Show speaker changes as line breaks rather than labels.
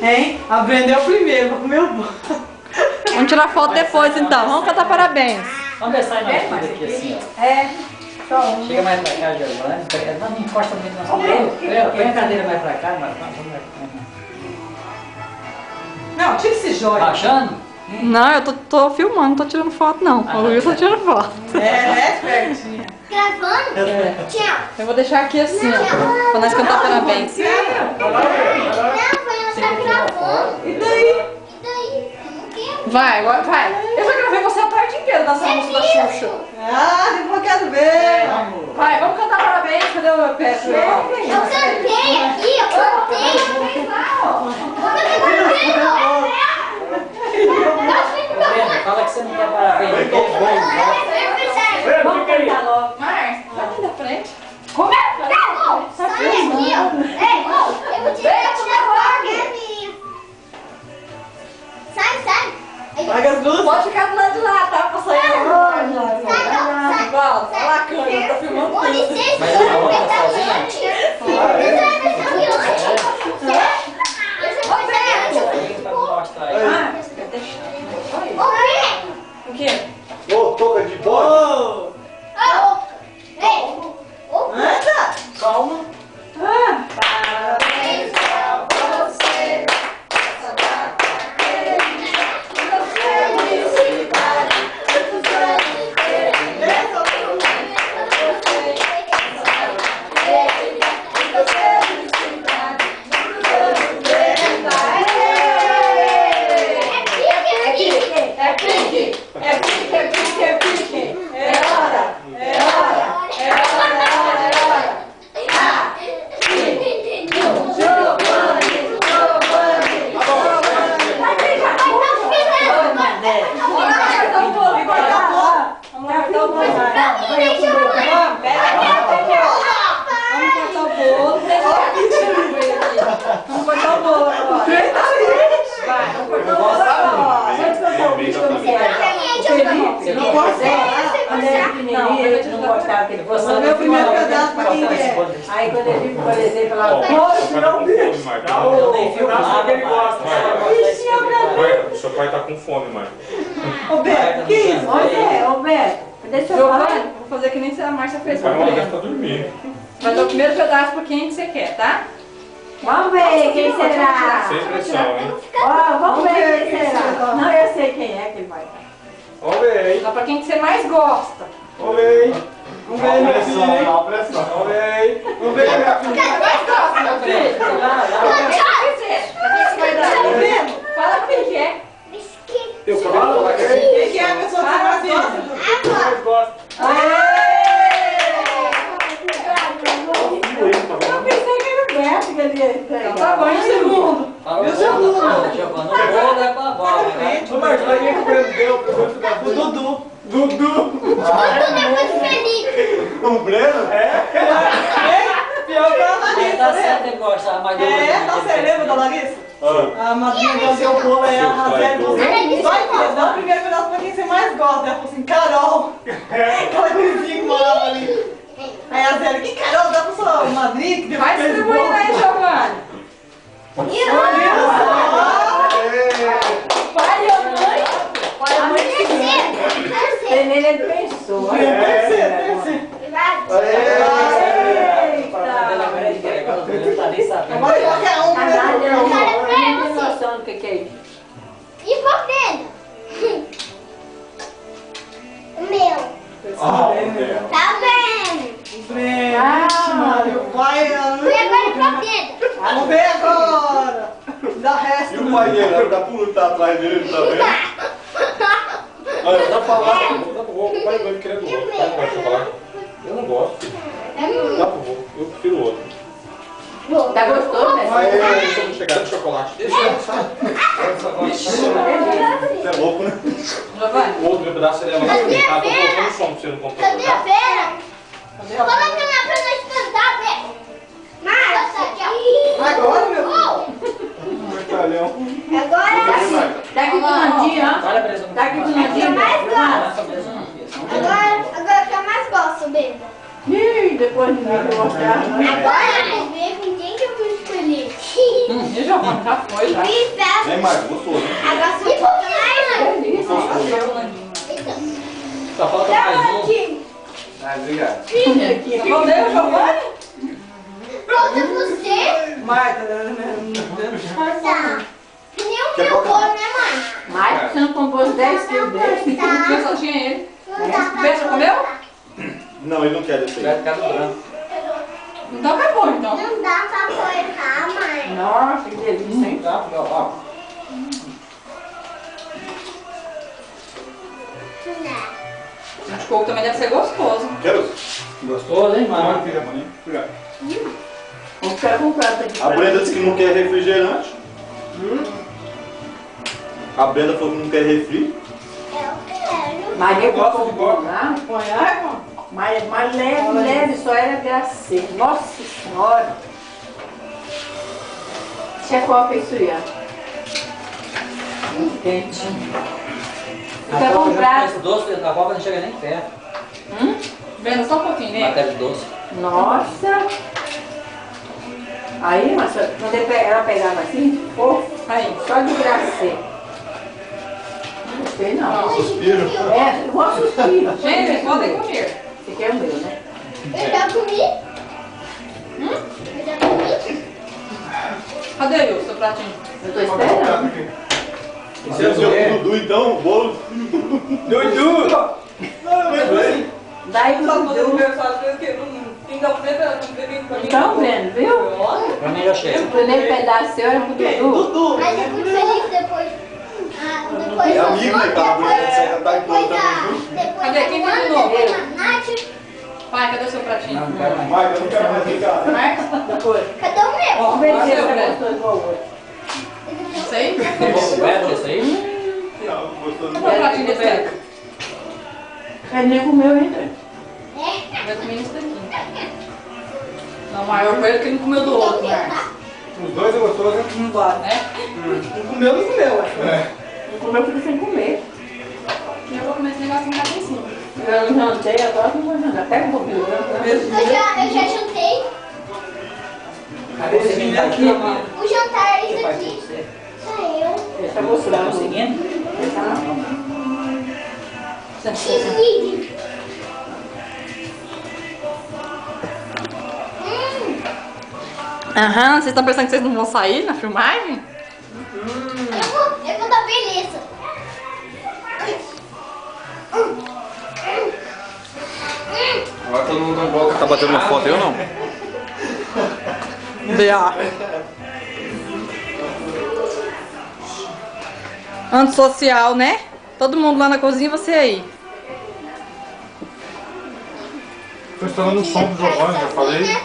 Hein? Aprendeu primeiro, vou comer o bolo.
Vamos tirar foto depois então. Vamos cantar parabéns.
Vamos ver se sai mais tudo aqui assim, ó.
É, só um.
Chega mais pra cá, Giovanni. Não encosta muito nas cadeiras. Põe a cadeira mais pra cá, mas vamos.
Não, tira esse joia.
Baixando?
Não, eu tô filmando, não tô tirando foto não. O Wilson tá tirando foto.
É espertinha.
Gravando? Tchau.
Eu vou deixar aqui assim, ó. Pra nós cantar parabéns.
Não, vai ela tá gravando.
E daí?
E daí? Não quero.
Vai, agora vai. Eu já gravei você a tarde inteira dançando a música da Xuxa.
Ah, eu quero ver.
Vai, vamos cantar parabéns. Cadê o Pedro?
Eu cantei aqui, eu cantei.
Brenda, fala que você não quer parabéns.
Vamos cantar logo. Márcia, vai aqui da frente. Como é?
Sai aqui, ó. Ei, eu vou tirar Sai.
Paga as luzes.
Pode ficar do lado de lá, tá? Pra sair agora.
Sai.
Igual, olha lá a câmera, tá filmando
Com
tudo.
licença,
Mas
eu
ela
vou
vai
apertar
sozinha? Pra mostrar aí.
O quê?
Ô, toca de bola.
Anda.
Calma.
Parabéns pra você. Essa data querida. Muitas felicidades. Muitos anos felizes. Muitas felicidades. Muitos anos felizes. É hora.
Vamos cortar o bolo agora. Vai, vamos cortar o bolo agora.
Você não gostava aquele você.
Vou ver o primeiro pedaço pra quem quer.
Aí quando eu vi, por exemplo, ela
Eu nem filmo nada,
Seu pai tá com fome, mãe.
Ô, Beto, que isso?
Ô Beto, deixa eu falar.
Giovanni, vou fazer que nem a Márcia fez com
Pai
o
não deve
Breno.
estar dormindo.
Vai dar o primeiro pedaço pra quem que você quer, tá?
Vamos ver quem será.
Sem pressão, hein?
Ó, vamos ver quem será. Não, eu sei quem é que ele vai dar.
Vamos ver, hein?
Dá pra quem que você mais gosta.
Vamos ver, hein? Vamos ver, minha
pressão,
filha, hein?
dá uma pressão.
Vamos ver, hein? Vamos ver, minha filha.
Mais gosta, meu filho. Quem que vai dar? Fala pra quem que é.
Eu falo,
Quem que é a pessoa que você mais gosta?
Eu pensei que era o Beto que ele ia entregar.
Então tá bom, e o segundo?
E o segundo? Giovanni, o bolo é pra bola, né?
Ô, Marcos, vai quem que o Breno deu? O Dudu. Dudu. O Breno?
Pior que a Larissa,
Tá
né?
certo, ele gosta mais do
É, tá você lembra da Larissa?
Ah,
A madrinha que deu o bolo aí, a
Seu
Razel,
pai,
você só em dá o primeiro pedaço pra quem você mais gosta. Ela falou assim, Carol. Aquela gurizinha que morava ali. Aí a Zélia, que Carol, dá pra sua madrinha que deu
Vai
fez
distribuindo
bolo.
aí, Giovanni. Pai e a mãe. Pai e a mãe.
Ele pensou.
Não tá nem sabendo.
Agora qualquer um,
A
né?
Nádia
Qualquer um.
não tem noção do que é isso.
E por dentro? O meu.
Ah, o Breno.
Tá vendo?
Breno, Mário, vai.
E agora por dentro?
Vamos ver agora. Dá resto.
E o pai dele? Tá pulando, tá atrás dele também. Olha, dá pra lá. Dá pro vô. O pai vai querer do outro. O pai não gosta de chocolate. Eu não gosto. Dá pro vô. Eu prefiro o outro.
Tá gostoso, né?
Vai, deixa eu chegar no chocolate. Deixa eu, sabe? Você é louco, né?
Giovanni.
O outro meu pedaço você leva lá pra mim. Ah, tô colocando som pra você no computador.
Cadê a feira? Coloca na pra nós cantar, velho. Mas, aqui, ó.
Agora, meu
Mortalhão.
Agora,
Daqui pro Nandinho, ó.
Olha a pressão.
Daqui pro
eu
Nandinho.
mais gosto.
Essa pressão aqui.
Agora que eu mais gosto, beba.
Ih, depois de mim que eu mostrar.
Agora, eu vou ver com quem que eu vou escolher.
E Giovana, já foi, já.
Vem, Marcos, gostoso, hein?
Agora se for mais,
Só falta mais um.
Ah, obrigado.
Filha aqui. Mandei o Giovanni?
falta você.
Marta,
Tá. Que nem o meu bolo, né, mãe?
Mas você não comprou os 10 quilos dele?
Eu só tinha ele.
Não dá pra
Beijo, comeu?
Não, ele não quer desse
Vai
aí.
ficar do branco.
Então acabou, então.
Não dá pra colocar, mãe.
Nossa, que delícia, hein?
Tá, ó.
Acho que o coco também deve ser gostoso.
Quero?
Gostoso, hein, mano?
Obrigado.
Vamos ficar com um prato aqui.
A Brenda disse que não quer refrigerante. A Brenda falou que não quer refri.
Eu quero.
Maria
Gosta de
comprou
coco?
lá.
põe água.
Mas leve, só era gracinha. Nossa Senhora. Chefão fez suia. Quente. Fica com um prato.
Esse doce, a copa não chega nem perto.
Vendo só um pouquinho, né?
Matéria de doce.
Nossa. Aí, mas quando ela pegava assim, fofo,
Aí.
só de gracinha. Não gostei não.
Suspiro.
É, igual suspiro.
Gente, podem comer.
Esse aqui é o meu, né?
Eu já comi. Eu já comi.
Cadê aí o seu pratinho?
Eu tô esperando.
Você é o Dudu, então, o bolo. Dudu! Não, mas bem.
Daí
Só
tudo
poder
deu.
comer só às vezes que não pinga o dedo, não bebe pra mim.
Então, vendo, viu?
Pra mim já chega.
O primeiro pedaço seu era pro Dudu.
Dudu.
Mas eu fui feliz depois. Ah, depois
É amigo, né, cara? Você já tá em
depois
plano também,
depois
Cadê?
da
Quem
Luana,
terminou?
depois da Nath.
Pai, cadê o seu pratinho?
Não, não quero mais.
Vai, eu não quero mais ficar.
Marcos?
Depois.
Cadê o meu?
Vamos ver
Vai
se
ser o
esse é
Breno.
gostoso igual o outro.
Não sei.
Completo esse aí?
Não, gostoso.
Cadê o pratinho desse aí?
Ele nem comeu ainda.
Eu comi isso daqui. Não, maior foi ele que não comeu do outro, Marcos.
Os dois é gostoso, hein?
Não vale, né?
Não comeu, não comeu, acho.
Não comeu porque sem comer.
E eu vou comer esse negocinho cá em cima.
Eu não jantei, agora não vou jantar. Pega um pouquinho.
Eu já jantei.
Cadê esse menino aqui, mano?
O jantar é
Que
isso
faz
aqui.
você?
Saiu.
Deixa eu
Tá
mostrar.
conseguindo?
Deixa na mão.
X-League.
Aham, vocês estão pensando que vocês não vão sair na filmagem?
Eu vou dar beleza.
Agora todo mundo não volta. Tá batendo uma foto aí ou não?
Antissocial, né? Todo mundo lá na cozinha, você aí.
Tô instalando o som do Giovanni, já falei.